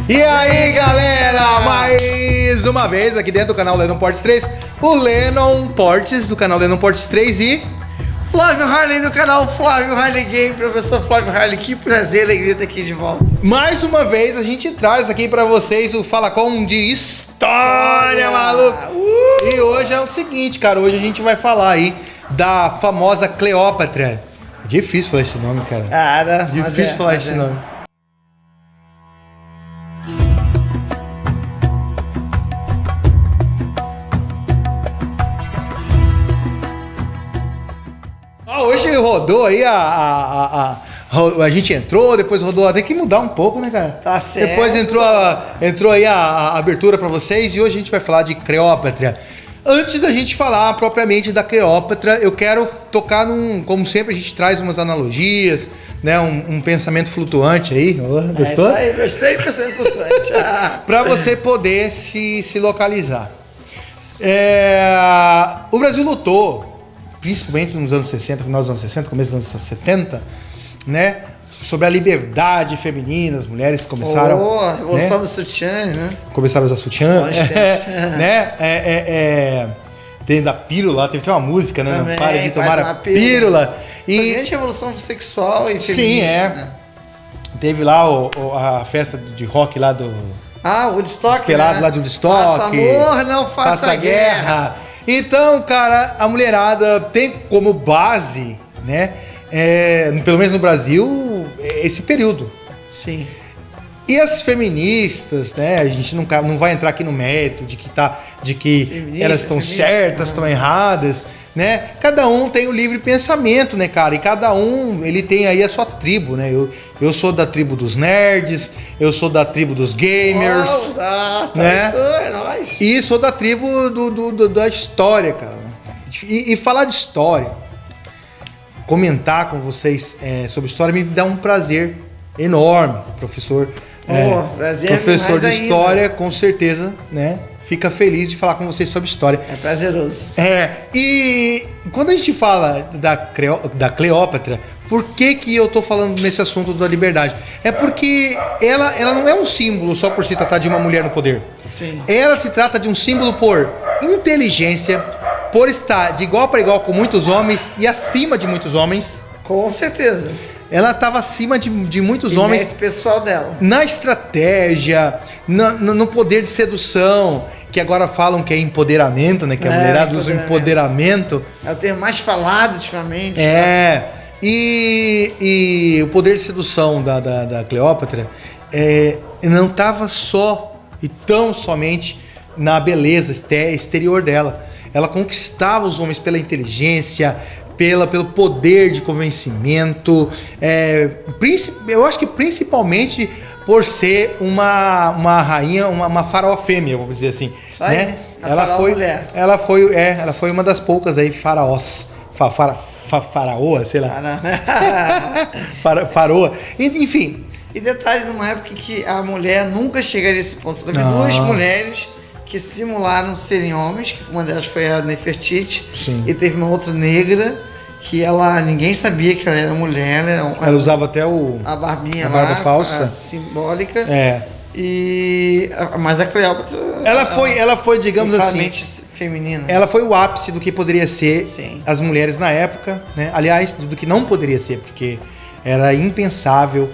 E aí, galera, mais uma vez aqui dentro do canal Lennon Portes 3, o Lennon Portes do canal Lennon Portes 3 e Flávio Harley do canal Flávio Harley Game, professor Flávio Harley, que prazer, alegria estar aqui de volta. mais uma vez a gente traz aqui pra vocês o Fala Com de História, maluco. E hoje é o seguinte, cara, hoje a gente vai falar aí da famosa Cleópatra. É difícil falar esse nome, cara. Cara, Difícil falar esse nome. Hoje rodou aí a gente entrou, depois rodou, tem que mudar um pouco, né, cara? Tá certo. Depois entrou aí a abertura pra vocês e hoje a gente vai falar de Cleópatra. Antes da gente falar propriamente da Cleópatra, eu quero tocar como sempre a gente traz umas analogias, né, um pensamento flutuante aí. Gostou? É isso aí, gostei do pensamento flutuante. Para você poder se localizar. O Brasil lutou, principalmente nos anos 60, final dos anos 60, começo dos anos 70, né, sobre a liberdade feminina. As mulheres começaram... a revolução né, do sutiã, né? começaram a usar sutiã, né? Tem da pílula, teve uma música, né? Também, Não para de tomar a pílula. pílula. Foi a grande revolução sexual e feminista. Sim, né? Teve lá a festa de rock lá do... Woodstock, pelado, né? lá de Woodstock. Faça amor, não faça guerra. Então, cara, a mulherada tem como base, né? Pelo menos no Brasil, esse período. Sim. E as feministas, né? A gente não vai entrar aqui no mérito de que elas estão certas, estão erradas, né? Cada um tem o livre pensamento, né, cara? E cada um, ele tem aí a sua tribo, né? Eu sou da tribo dos nerds, eu sou da tribo dos gamers, né? Isso é nóis. E sou da tribo da história, cara. E falar de história, comentar com vocês sobre história me dá um prazer enorme, professor. Prazer Professor de mais história, ainda. com certeza, né? Fica feliz de falar com vocês sobre história. É prazeroso. E quando a gente fala da Cleópatra, por que eu tô falando nesse assunto da liberdade? É porque ela não é um símbolo só por se tratar de uma mulher no poder. Sim. Ela se trata de um símbolo por inteligência, por estar de igual para igual com muitos homens e acima de muitos homens. Com certeza. Ela estava acima de muitos homens. Mérito pessoal dela. Na estratégia, no poder de sedução, que agora falam que é empoderamento, né? Que a mulherada usa o empoderamento. É o termo mais falado ultimamente. E o poder de sedução da Cleópatra não estava só e tão somente na beleza exterior dela. Ela conquistava os homens pela inteligência, pelo poder de convencimento, eu acho que principalmente por ser uma rainha, uma faraó fêmea, vamos dizer assim. Isso aí, né? mulher. Ela foi uma das poucas aí faraós, faraoa, sei lá. Faraoa, enfim. E detalhe, numa época que a mulher nunca chegaria a esse ponto. Teve duas mulheres que simularam serem homens, que uma delas foi a Nefertiti. Sim. E teve uma outra negra que ninguém sabia que ela era mulher. Ela usava até a barbinha a barba lá, falsa, simbólica. Mas a Cleópatra, ela foi, digamos assim, feminina. Ela foi o ápice do que poderia ser as mulheres na época, né? Aliás, do que não poderia ser, porque era impensável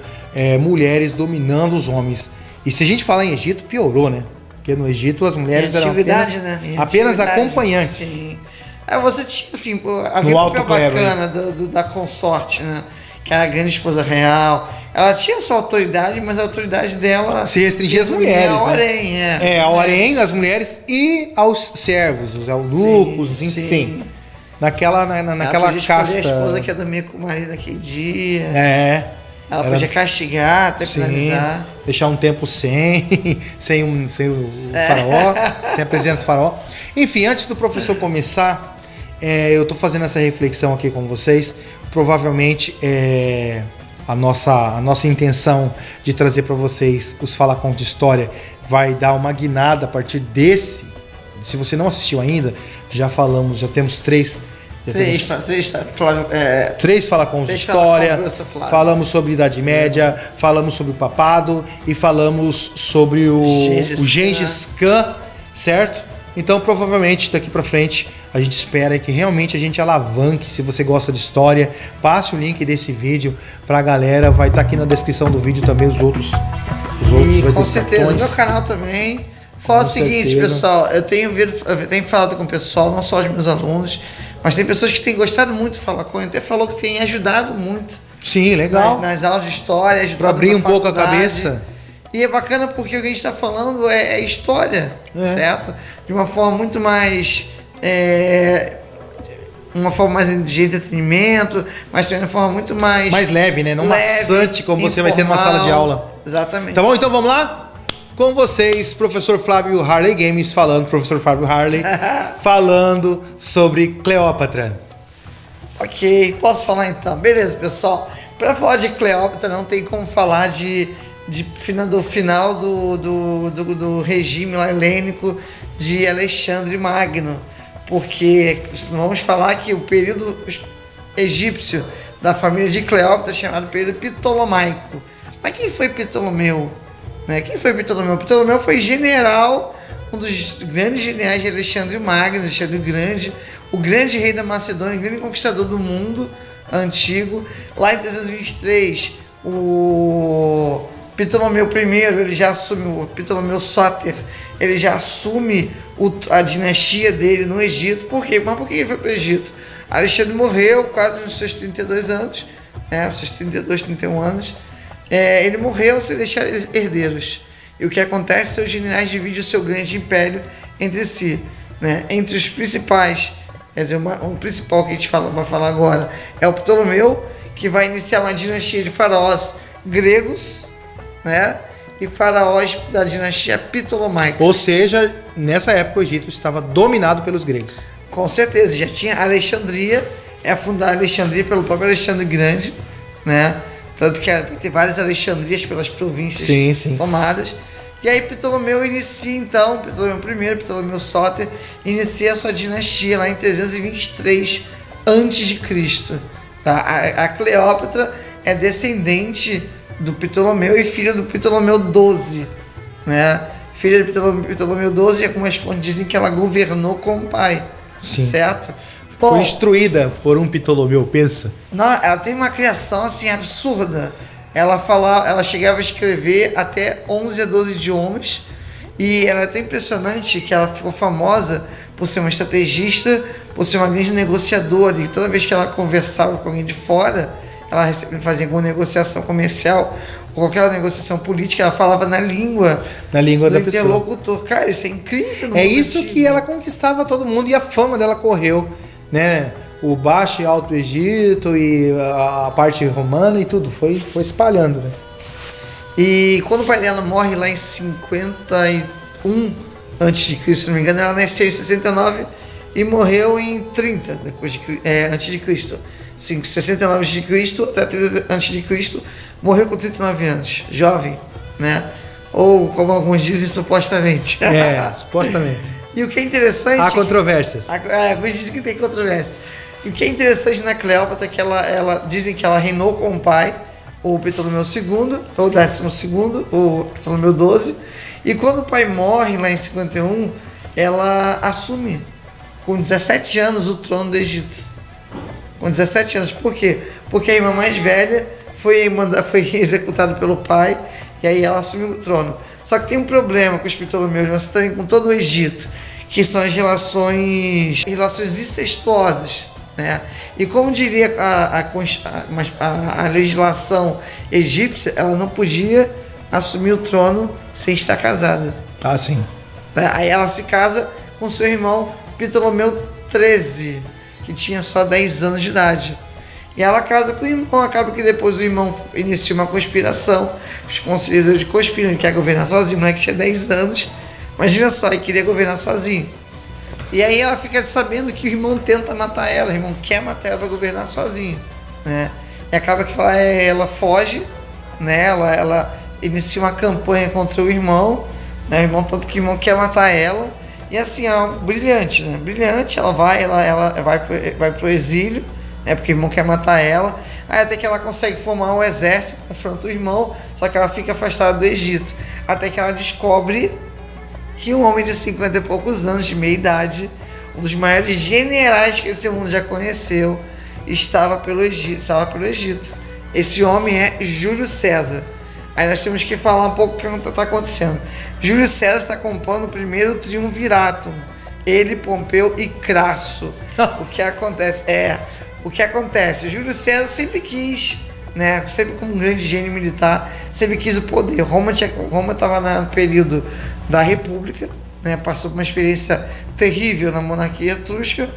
mulheres dominando os homens. E se a gente falar em Egito, piorou, né? Porque no Egito as mulheres eram apenas acompanhantes. Sim. Você tinha assim, havia no um alto papel bacana da consorte, né? Que era a grande esposa real. Ela tinha sua autoridade, mas a autoridade dela se restringia às mulheres. Ao harém, ao harém, às mulheres e aos servos, os eunucos, enfim. Naquela casta. A esposa que ia dormir com o marido naquele dia. Ela podia castigar, até finalizar. Deixar um tempo sem o faraó, sem a presença do faraó. Enfim, antes do professor começar, eu estou fazendo essa reflexão aqui com vocês. Provavelmente a nossa intenção de trazer para vocês os Falacons de História vai dar uma guinada a partir desse. Se você não assistiu ainda, já temos 3 Três fala com história, falamos sobre Idade Média, falamos sobre o papado e falamos sobre o Gengis Khan, certo? Então, provavelmente, daqui pra frente, a gente espera que realmente a gente alavanque. Se você gosta de história, passe o link desse vídeo pra galera. Vai estar aqui na descrição do vídeo também os outros e com certeza, no meu canal também. Fala o seguinte, pessoal, eu tenho falado com o pessoal, não só os meus alunos, mas tem pessoas que têm gostado muito de falar com ele, até falou que tem ajudado muito. Sim, legal. Nas aulas de história, para abrir um pouco a cabeça. E é bacana porque o que a gente está falando é história, certo? De uma forma muito mais... uma forma mais de entretenimento, mas também de uma forma muito mais... Mais leve, né? Não maçante como você vai ter numa sala de aula. Exatamente. Tá bom? Então vamos lá? Com vocês, professor Flávio Harley Games professor Flávio Harley, falando sobre Cleópatra. Ok, posso falar então? Beleza, pessoal. Para falar de Cleópatra, não tem como falar do final do regime lá helênico de Alexandre Magno, porque vamos falar que o período egípcio da família de Cleópatra é chamado período ptolomaico. Mas quem foi Ptolomeu? Quem foi Ptolomeu? Ptolomeu foi general, um dos grandes generais de Alexandre Magno, Alexandre o Grande, o grande rei da Macedônia, o grande conquistador do mundo antigo. Lá em 323, o Ptolomeu I, ele já assume, o Ptolomeu Sóter, ele já assume a dinastia dele no Egito. Por quê? Mas por que ele foi para o Egito? Alexandre morreu quase nos seus 32 anos, seus 32, 31 anos. Ele morreu sem deixar herdeiros. E o que acontece? Seus generais dividem o seu grande império entre si. Entre os principais, quer dizer, um principal que a gente vai falar agora é o Ptolomeu, que vai iniciar uma dinastia de faraós gregos, e faraós da dinastia ptolomaica. Ou seja, nessa época o Egito estava dominado pelos gregos. Com certeza, já tinha Alexandria, fundada Alexandria pelo próprio Alexandre Grande, Tanto que vai ter várias Alexandrias pelas províncias tomadas. E aí Ptolomeu inicia então, Ptolomeu I, Ptolomeu Sóter, inicia a sua dinastia lá em 323 a.C. Tá? A Cleópatra é descendente do Ptolomeu e filha do Ptolomeu XII. Filha de Ptolomeu XII, e algumas fontes dizem que ela governou com o pai. Certo? Foi instruída por um Ptolomeu, pensa. Não, ela tem uma criação assim absurda. Ela chegava a escrever até 11 a 12 idiomas, e ela é tão impressionante que ela ficou famosa por ser uma estrategista, por ser uma grande negociadora, e toda vez que ela conversava com alguém de fora, ela fazia alguma negociação comercial ou qualquer negociação política, ela falava na língua da interlocutor. Cara, isso é incrível. É isso que ela conquistava todo mundo, e a fama dela correu, o Baixo e Alto Egito e a parte romana e tudo, foi espalhando, E quando o pai dela morre lá em 51 a.C., se não me engano, ela nasceu em 69 e morreu em 30 antes de Cristo. 69 a.C. até 30 a.C., morreu com 39 anos, jovem, Ou como alguns dizem, supostamente. Supostamente. E o que é interessante... Há controvérsias. Alguns dizem que tem controvérsia. E o que é interessante na Cleópatra é que ela dizem que ela reinou com o pai, o Ptolomeu II, ou 12º, o Ptolomeu XII. E quando o pai morre lá em 51, ela assume com 17 anos o trono do Egito. Com 17 anos. Por quê? Porque a irmã mais velha foi executada pelo pai, e aí ela assumiu o trono. Só que tem um problema com os Ptolomeus, mas também com todo o Egito, que são as relações incestuosas, E como diria a legislação egípcia, ela não podia assumir o trono sem estar casada. Ah, sim. Aí ela se casa com seu irmão Ptolomeu XIII, que tinha só 10 anos de idade. E ela casa com o irmão, acaba que depois o irmão inicia uma conspiração, os conselheiros conspiram, ele quer governar sozinho, o moleque tinha 10 anos, imagina só, ele queria governar sozinho. E aí ela fica sabendo que o irmão tenta matar ela, o irmão quer matar ela para governar sozinho, E acaba que ela foge, ela inicia uma campanha contra o irmão, o irmão, tanto que o irmão quer matar ela, E assim, ela é brilhante, né? Brilhante, ela vai pro exílio, né? Porque o irmão quer matar ela. Aí até que ela consegue formar um exército, confronta o irmão, só que ela fica afastada do Egito. Até que ela descobre que um homem de 50 e poucos anos, de meia idade, um dos maiores generais que esse mundo já conheceu, estava pelo Egito. Esse homem é Júlio César. Aí nós temos que falar um pouco o que está acontecendo. Júlio César está compondo o primeiro triunvirato. Ele, Pompeu e Crasso. Nossa. O que acontece? Júlio César sempre quis, né? Sempre como um grande gênio militar, sempre quis o poder. Roma estava no período da República, né? Passou por uma experiência terrível na monarquia etrusca.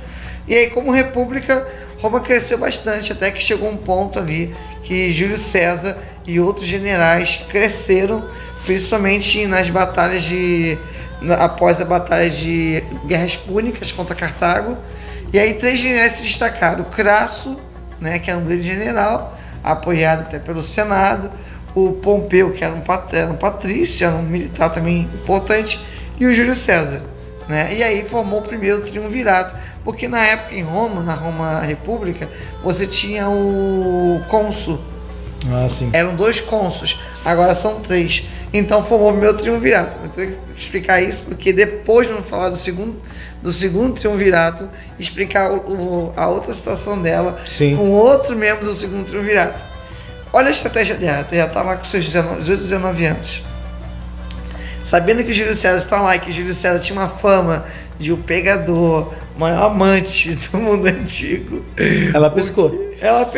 E aí, como república, Roma cresceu bastante, até que chegou um ponto ali que Júlio César e outros generais cresceram, principalmente nas batalhas após a batalha de Guerras Púnicas contra Cartago. E aí 3 generais se destacaram: o Crasso, né, que era um grande general, apoiado até pelo Senado; o Pompeu, que era um patrício, era um militar também importante; e o Júlio César, né? E aí formou o primeiro triunvirato, porque na época em Roma, na Roma República, você tinha o cônsul. Ah, sim. Eram 2 cônsuls, agora são 3. Então formou o primeiro triunvirato. Vou ter que explicar isso, porque depois vamos falar do segundo triunvirato, explicar a outra situação dela, sim, com outro membro do segundo triunvirato. Olha a estratégia dela, já está lá com seus 18, 19 anos. Sabendo que Júlio César está lá e que Júlio César tinha uma fama de o pegador, maior amante do mundo antigo. Ela pescou. Ela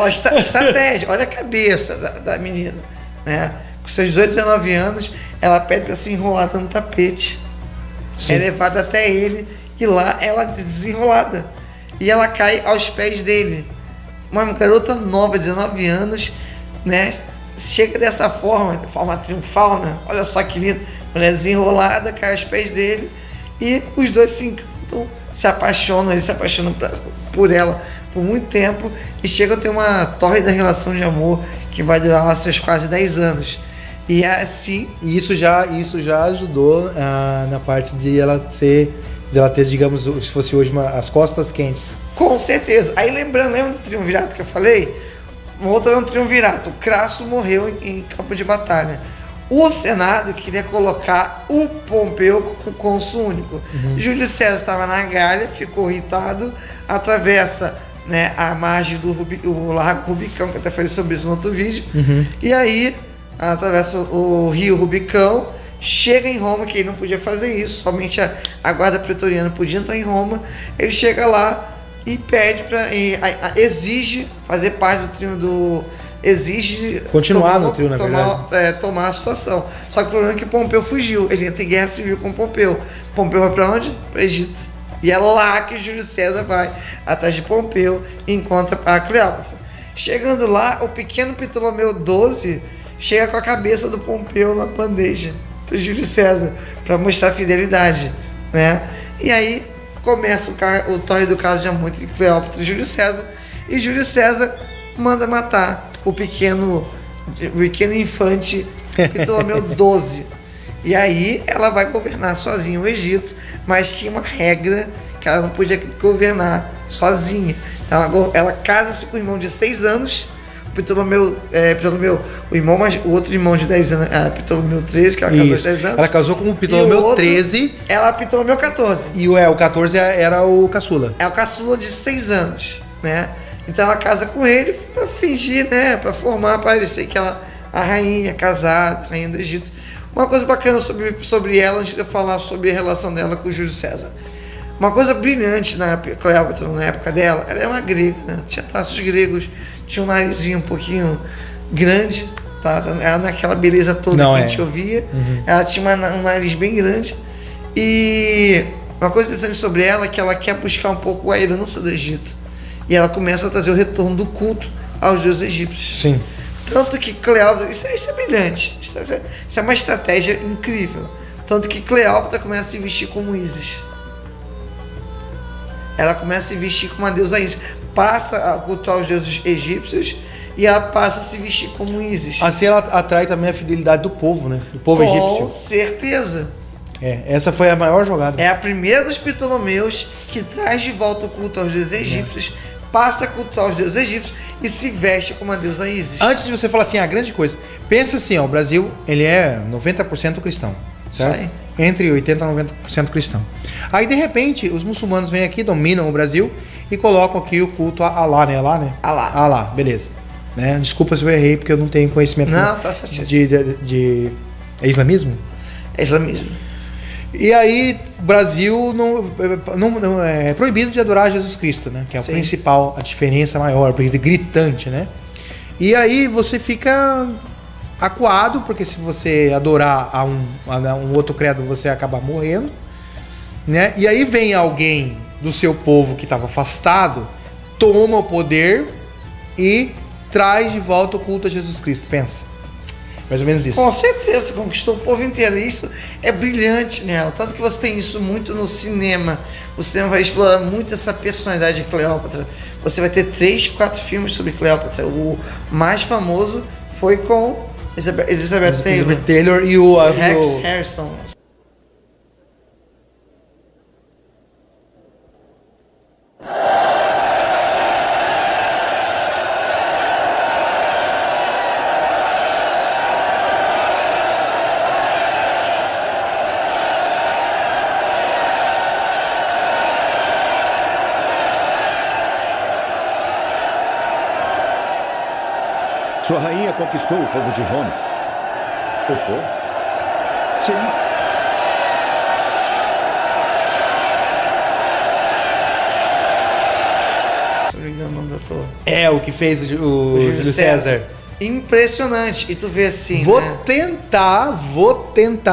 estratégia, olha a cabeça da menina, né? Com seus 18, 19 anos, ela pede para se enrolar no tapete. Sim. É levada até ele e lá ela é desenrolada. E ela cai aos pés dele. Uma garota nova, 19 anos, né? Chega dessa forma triunfal, né? Olha só que lindo. Mulher desenrolada, cai aos pés dele e os dois se encantam, se apaixonam. Ele se apaixona por ela por muito tempo e chegam a ter uma tórrida relação de amor que vai durar lá seus quase 10 anos. E é assim. E isso já ajudou na parte de ela ter, digamos, se fosse hoje, as costas quentes. Com certeza. Aí lembra do triunvirato que eu falei? Voltando ao triunvirato, o Crasso morreu em campo de batalha. O Senado queria colocar o Pompeu como cônsul único. Júlio César estava na Gália, ficou irritado, atravessa, né, a margem do Largo Rubicão, que eu até falei sobre isso no outro vídeo, e aí atravessa o rio Rubicão, chega em Roma, que ele não podia fazer isso, somente a guarda pretoriana podia entrar em Roma. Ele chega lá e pede exige fazer parte do trio exige continuar no trio, na verdade. Tomar a situação. Só que o problema é que Pompeu fugiu. Ele entra em guerra civil com Pompeu. Pompeu vai para onde? Para Egito. E é lá que Júlio César vai atrás de Pompeu e encontra a Cleópatra. Chegando lá, o pequeno Ptolomeu XII chega com a cabeça do Pompeu na bandeja para Júlio César, para mostrar fidelidade, né? E aí começa o tórrido caso de amor entre Cleópatra e Júlio César. E Júlio César manda matar o pequeno infante Ptolomeu XII. E aí ela vai governar sozinha o Egito, mas tinha uma regra que ela não podia governar sozinha. Então ela casa-se com o irmão de 6 anos, Ptolomeu, o outro irmão de 10 anos, Ptolomeu XIII, que ela casou de 10 anos. Ela casou com o Ptolomeu XIII. Ela Ptolomeu XIV. E o 14 era o caçula. É o caçula de 6 anos, né? Então ela casa com ele para fingir, né? Para formar, para parecer que ela a rainha casada, rainha do Egito. Uma coisa bacana sobre ela, antes de eu falar sobre a relação dela com o Júlio César. Uma coisa brilhante na Cleópatra, na época dela, ela é uma grega, né? Tinha traços gregos, tinha um narizinho um pouquinho grande, tá? Ela naquela beleza toda que a gente ouvia. Ela tinha um nariz bem grande. E uma coisa interessante sobre ela é que ela quer buscar um pouco a herança do Egito. E ela começa a trazer o retorno do culto aos deuses egípcios. Sim. Tanto que Cleópatra, isso é brilhante, isso é uma estratégia incrível. Tanto que Cleópatra começa a se vestir como Ísis. Ela começa a se vestir como uma deusa Ísis. Passa a cultuar os deuses egípcios e ela passa a se vestir como Ísis. Assim ela atrai também a fidelidade do povo, né? Do povo egípcio. Com certeza. Essa foi a maior jogada. É a primeira dos Ptolomeus que traz de volta o culto aos deuses egípcios, passa a cultuar os deuses egípcios e se veste como a deusa Ísis. Antes de você falar assim, a grande coisa, pensa assim, ó, o Brasil, ele é 90% cristão, certo? Isso aí. Entre 80% e 90% cristão. Aí, de repente, os muçulmanos vêm aqui, dominam o Brasil e colocam aqui o culto a Allah, né? Allah, né? Allah. Allah, beleza. Né? Desculpa se eu errei, porque eu não tenho conhecimento Não, tá certíssimo. de... É islamismo? É islamismo. E aí, o Brasil não é proibido de adorar Jesus Cristo, né? Que é o Sim. principal, a diferença maior, porque gritante, né? E aí você fica acuado, porque se você adorar a um outro credo, você acaba morrendo, né? E aí vem alguém do seu povo que estava afastado, toma o poder e traz de volta o culto a Jesus Cristo. Pensa. Mais ou menos isso. Com certeza, conquistou o povo inteiro. Isso é brilhante nela. Tanto que você tem isso muito no cinema. O cinema vai explorar muito essa personalidade de Cleópatra. Você vai ter 3, 4 filmes sobre Cleópatra. O mais famoso foi com Elizabeth Taylor. Elizabeth Taylor e o Rex Harrison. Sua rainha conquistou o povo de Roma. O povo? Sim. Se não me engano o nome do ator. É, o que fez o Júlio César. Impressionante. E tu vê assim, Vou né? tentar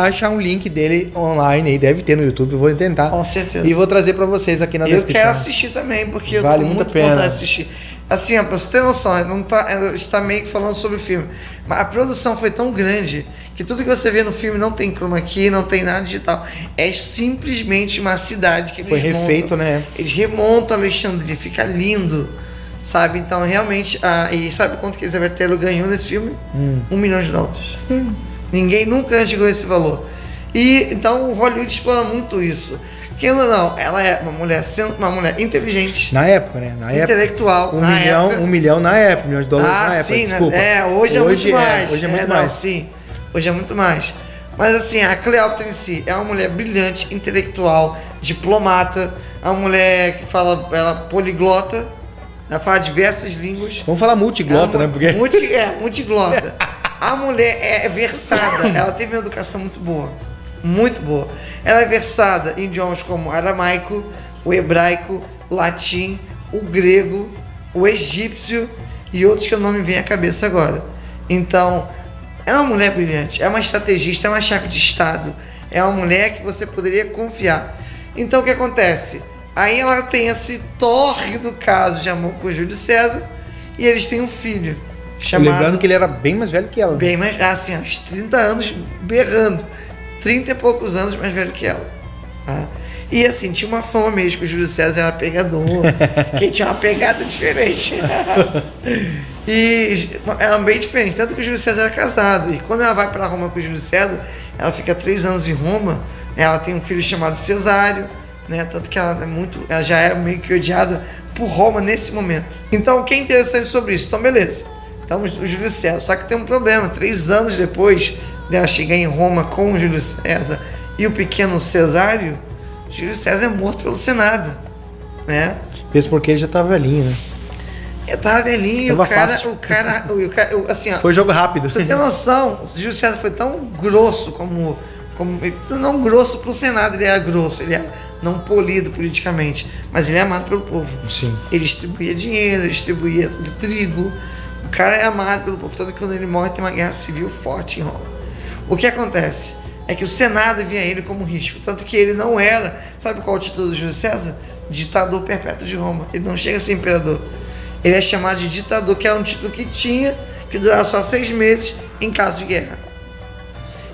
achar um link dele online aí, deve ter no YouTube, vou tentar. Com certeza. E vou trazer pra vocês aqui na Eu descrição. quero assistir também, porque Vale eu tô muito muito a pena. vontade de assistir. Assim, ó, pra você ter noção, não tá, está meio que falando sobre o filme, mas a produção foi tão grande que tudo que você vê no filme não tem chroma key, não tem nada digital. É simplesmente uma cidade que eles Foi refeito, montam. né? Eles remontam Alexandria, fica lindo, sabe? Então, realmente, e sabe quanto que Elizabeth Taylor ganhou nesse filme? $1 milhão. Ninguém nunca antes ganhou esse valor. E então o Hollywood explora muito isso. Querendo ou não, ela é uma mulher inteligente, Na época, né? Na intelectual. época. na época. $1 milhão na época, $1 milhão na época, Sim, desculpa. né? Hoje é muito mais. Hoje é muito não, mais. sim, hoje é muito mais. Mas assim, a Cleópatra em si é uma mulher brilhante, intelectual, diplomata, uma mulher que fala, ela poliglota, ela fala diversas línguas. Vamos falar multiglota, né? Porque... Multiglota. A mulher é versada, ela teve uma educação muito boa. Muito boa. Ela é versada em idiomas como aramaico, o hebraico, latim, o grego, o egípcio e outros que eu não me vem à cabeça agora. Então, é uma mulher brilhante, é uma estrategista, é uma chefe de Estado, é uma mulher que você poderia confiar. Então, o que acontece? Aí ela tem esse tórrido caso de amor com o Júlio César e eles têm um filho chamado... Lembrando que ele era bem mais velho que ela. Bem mais, assim, uns 30 anos berrando. 30 e poucos anos mais velho que ela. Tá? E assim, tinha uma fama mesmo que o Júlio César era pegador, que tinha uma pegada diferente. E era bem diferente, tanto que o Júlio César era casado. E quando ela vai para Roma com o Júlio César, ela fica 3 anos em Roma, ela tem um filho chamado Cesário, né? Tanto que ela já é meio que odiada por Roma nesse momento. Então, o que é interessante sobre isso? Então, beleza. Então, o Júlio César, só que tem um problema, 3 anos depois dela chegar em Roma com o Júlio César e o pequeno Cesário, Júlio César é morto pelo Senado, né? Mesmo porque ele já tava velhinho, né? Eu tava velhinho, Tava o cara, fácil. assim, ó, Foi jogo rápido. pra você ter noção, o Júlio César foi tão grosso como não grosso pro Senado, ele era grosso, ele era não polido politicamente, mas ele é amado pelo povo. Sim. Ele distribuía dinheiro, ele distribuía trigo, o cara é amado pelo povo, tanto que quando ele morre tem uma guerra civil forte em Roma. O que acontece é que o Senado via ele como risco, tanto que ele não era, sabe qual é o título do Júlio César? Ditador perpétuo de Roma. Ele não chega a ser imperador. Ele é chamado de ditador, que era um título que tinha, que durava só 6 meses em caso de guerra.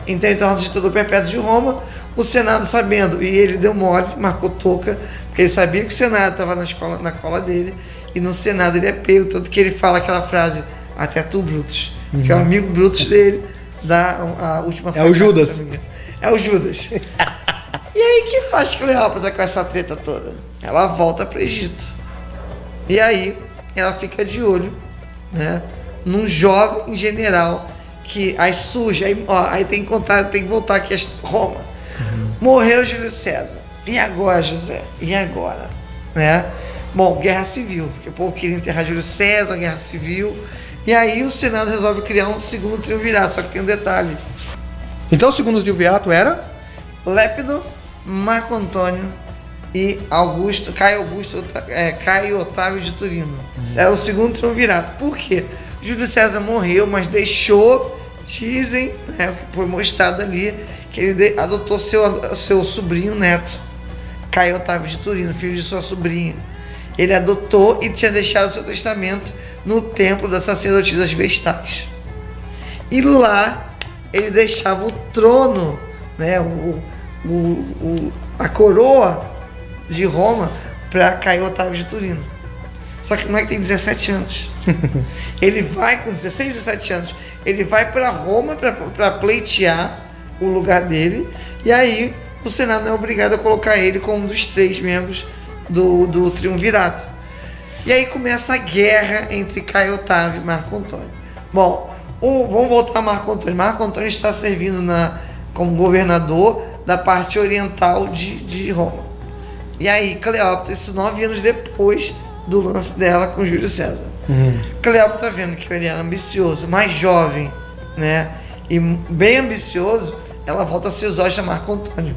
Então ele torna-se ditador perpétuo de Roma, o Senado sabendo, e ele deu mole, marcou touca, porque ele sabia que o Senado estava na cola dele, e no Senado ele é pego, tanto que ele fala aquela frase, até tu, Brutus, que é o amigo Brutus dele, da a última É o Judas. se não me engano. É o Judas. que faz Cleópatra com essa treta toda? Ela volta para o Egito. E aí ela fica de olho, né, num jovem general que aí surge, aí tem que contar, tem que voltar aqui a Roma. Morreu Júlio César. E agora, José? E agora? Né? Bom, guerra civil, porque o povo queria enterrar Júlio César, guerra civil. E aí o Senado resolve criar um segundo triunvirato, só que tem um detalhe. Então o segundo triunvirato era? Lépido, Marco Antônio e Caio Otávio de Turino. Era o segundo triunvirato. Por quê? Júlio César morreu, mas deixou, dizem, né, o que foi mostrado ali, que ele adotou seu sobrinho neto, Caio Otávio de Turino, filho de sua sobrinha. Ele adotou e tinha deixado seu testamento no templo das sacerdotisas vestais. E lá ele deixava o trono, né, a coroa de Roma para Caio Otávio de Turino. Só que o moleque tem 17 anos. Ele vai com 16, 17 anos, ele vai para Roma para pleitear o lugar dele, e aí o Senado é obrigado a colocar ele como um dos 3 membros do triunvirato. E aí começa a guerra entre Caio Otávio e Marco Antônio. Bom, vamos voltar a Marco Antônio. Marco Antônio está servindo como governador da parte oriental de Roma. E aí Cleópatra, isso 9 anos depois do lance dela com Júlio César. Cleópatra, vendo que ele era ambicioso, mais jovem, né, e bem ambicioso, ela volta a seus olhos a Marco Antônio.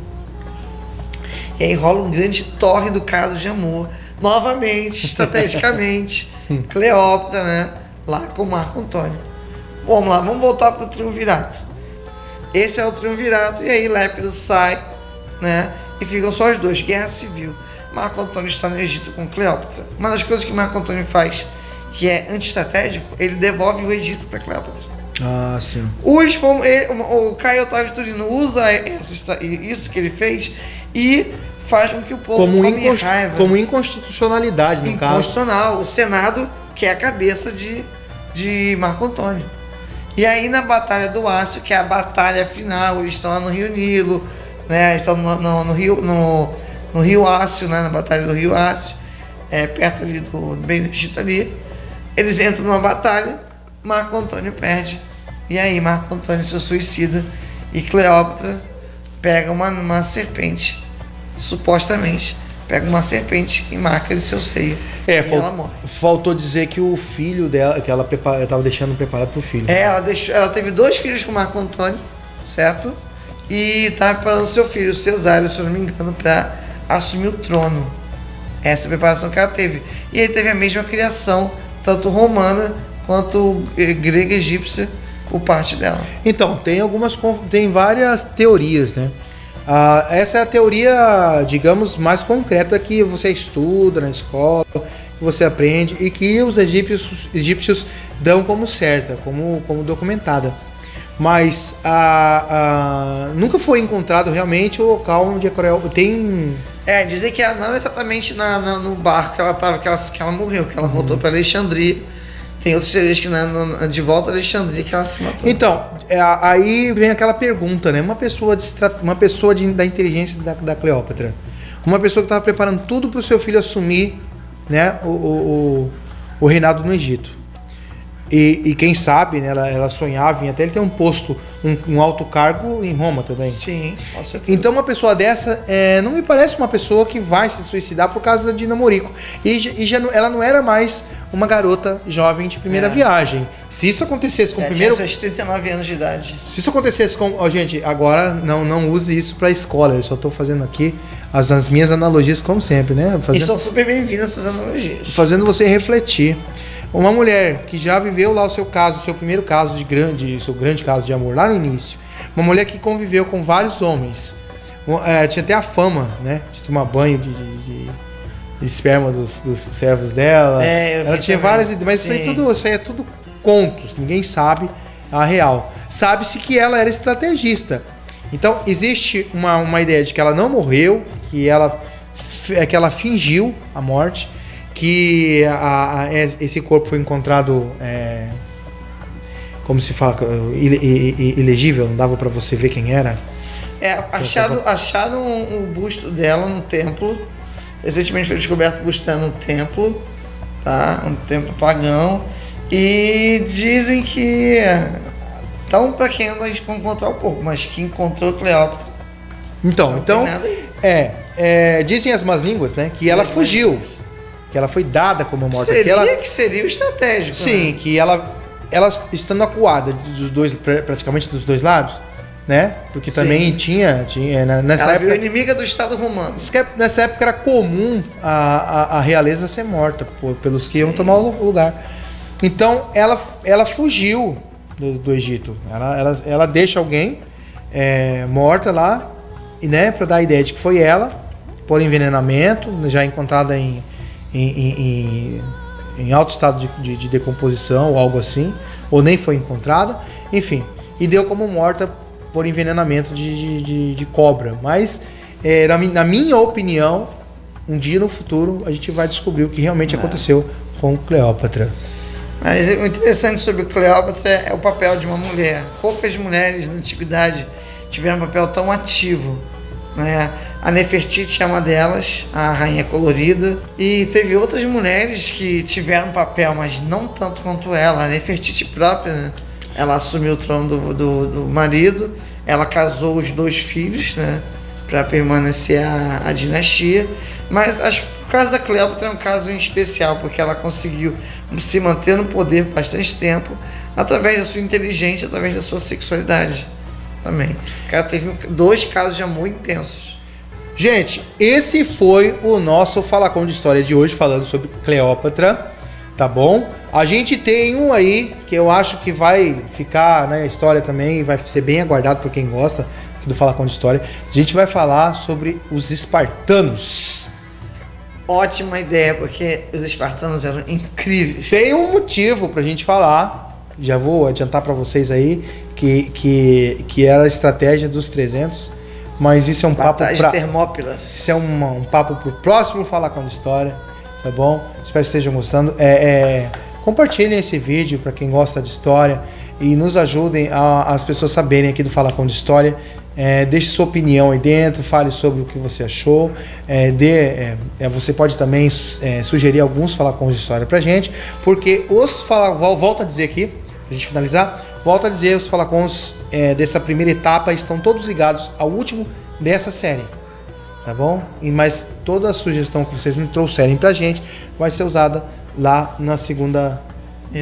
E aí rola um grande torre do caso de amor, novamente, estrategicamente, Cleópatra, né, lá com Marco Antônio. Vamos lá, vamos voltar para o triunvirato. Esse é o triunvirato, e aí Lépido sai, né, e ficam só os dois, guerra civil. Marco Antônio está no Egito com Cleópatra. Uma das coisas que Marco Antônio faz, que é antiestratégico, ele devolve o Egito para Cleópatra. Ah, sim. O Caio Otávio de Turino usa isso que ele fez e faz com que o povo tome raiva. Como inconstitucionalidade, no caso. Inconstitucional. O Senado quer a cabeça de Marco Antônio. E aí na Batalha do Ácio, que é a batalha final, eles estão lá no Rio Nilo, né? Eles estão no Rio Ácio, né? Na Batalha do Rio Ácio, perto ali bem do Egito ali. Eles entram numa batalha, Marco Antônio perde. E aí Marco Antônio se suicida e Cleópatra pega uma serpente, supostamente, pega uma serpente e marca de seu seio. E ela morre. Faltou dizer que o filho dela, que ela estava deixando preparado para o filho. Ela teve 2 filhos com Marco Antônio, certo? E estava preparando seu filho, Cesário, se eu não me engano, para assumir o trono. Essa preparação que ela teve. E ele teve a mesma criação, tanto romana quanto grega e egípcia, por parte dela. Então, tem várias teorias, né? Essa é a teoria, digamos, mais concreta que você estuda na escola, que você aprende e que os egípcios dão como certa, como documentada. Mas nunca foi encontrado realmente o local onde a Cleópatra tem... Dizem que não exatamente no barco que ela estava, que ela morreu, que ela voltou para Alexandria. Tem outros teorias que de volta a Alexandria que ela se matou. Então, aí vem aquela pergunta, né? Uma pessoa da inteligência da Cleópatra, uma pessoa que estava preparando tudo para o seu filho assumir, né, o reinado no Egito. E quem sabe, né, ela sonhava em até ele ter um posto, um alto cargo em Roma também. Sim, com certeza. Então uma pessoa dessa não me parece uma pessoa que vai se suicidar por causa de namorico. Ela não era mais uma garota jovem de primeira viagem. Se isso acontecesse com o primeiro... Tinha seus 39 anos de idade. Se isso acontecesse com... gente, agora não use isso pra escola. Eu só tô fazendo aqui as minhas analogias como sempre, né? E são super bem-vindas essas analogias. Fazendo você refletir. Uma mulher que já viveu lá o seu primeiro caso seu grande caso de amor lá no início. Uma mulher que conviveu com vários homens. Tinha até a fama, né, de tomar banho de esperma dos servos dela. Ela tinha várias, mas isso aí é tudo contos. Ninguém sabe a real. Sabe-se que ela era estrategista. Então existe uma ideia de que ela não morreu, que ela fingiu a morte, que esse corpo foi encontrado, como se fala, ilegível, não dava para você ver quem era. Acharam o busto dela no templo. Recentemente foi descoberto o busto dela no templo, tá? Um templo pagão. E dizem que estão para quem anda encontrar o corpo, mas que encontrou Cleópatra. Então, dizem as más línguas, né, que ela fugiu, que ela foi dada como morta. Que seria o estratégico. Sim, né? que ela estando acuada dos dois, praticamente dos dois lados, né? Porque também tinha nessa ela época, virou inimiga do Estado romano. nessa época era comum a realeza ser morta pelos que iam tomar o lugar. Então ela fugiu do Egito. Ela deixa alguém morta lá, e, né, para dar a ideia de que foi ela, por envenenamento, já encontrada em alto estado de decomposição ou algo assim, ou nem foi encontrada, enfim, e deu como morta por envenenamento de cobra. Mas, na minha opinião, um dia no futuro a gente vai descobrir o que realmente aconteceu com Cleópatra. Mas o interessante sobre Cleópatra é o papel de uma mulher. Poucas mulheres na antiguidade tiveram um papel tão ativo, né? A Nefertiti é uma delas, a rainha colorida, e teve outras mulheres que tiveram um papel, mas não tanto quanto ela. A Nefertiti própria, né? Ela assumiu o trono do marido, ela casou os 2 filhos, né? Para permanecer a dinastia, mas acho que o caso da Cleópatra é um caso em especial, porque ela conseguiu se manter no poder por bastante tempo, através da sua inteligência, através da sua sexualidade também. Ela teve 2 casos de amor intensos. Gente, esse foi o nosso Falacão de História de hoje, falando sobre Cleópatra, tá bom? A gente tem um aí, que eu acho que vai ficar na história também, vai ser bem aguardado por quem gosta do Falacão de História. A gente vai falar sobre os espartanos. Ótima ideia, porque os espartanos eram incríveis. Tem um motivo pra gente falar, já vou adiantar pra vocês aí, que era a estratégia dos 300, mas isso é um papo para Termópilas. Isso é um papo pro próximo Falacão de História, tá bom? Espero que estejam gostando. Compartilhem esse vídeo para quem gosta de história e nos ajudem as pessoas saberem aqui do Falacão de História. Deixe sua opinião aí dentro, fale sobre o que você achou. Você pode também sugerir alguns Falacões de História pra gente, porque volto a dizer aqui, pra gente finalizar, volto a dizer, os Falacões dessa primeira etapa estão todos ligados ao último dessa série, tá bom? Mas toda a sugestão que vocês me trouxerem pra gente vai ser usada lá na segunda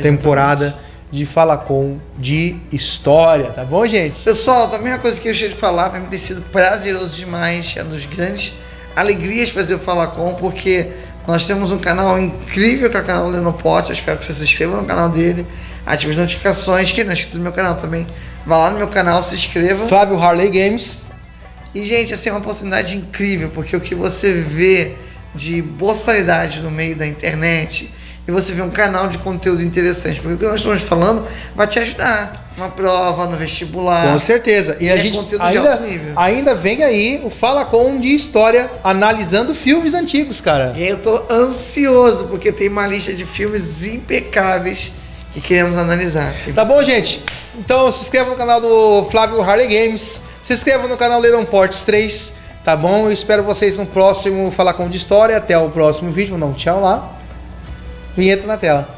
temporada de Falacão de História, tá bom, gente? Pessoal, também uma coisa que eu gostaria de falar, vai me ter sido prazeroso demais, é uma das grandes alegrias fazer o Falacão, porque nós temos um canal incrível que é o canal Lenopote. Eu espero que você se inscreva no canal dele, ative as notificações, que não é inscrito no meu canal também, vá lá no meu canal, se inscreva. Flávio Harley Games. E, gente, assim, é uma oportunidade incrível, porque o que você vê de boçalidade no meio da internet, e você vê um canal de conteúdo interessante, porque o que nós estamos falando vai te ajudar numa prova, no vestibular. Com certeza. E a gente ainda vem aí o Falacão de História analisando filmes antigos, cara. E eu tô ansioso, porque tem uma lista de filmes impecáveis que queremos analisar. Tá bom, gente? Então se inscreva no canal do Flávio Harley Games, se inscreva no canal Leron Portes 3, tá bom? Eu espero vocês no próximo Falacão de História. Até o próximo vídeo. Vou dar um tchau lá. Vinheta na tela.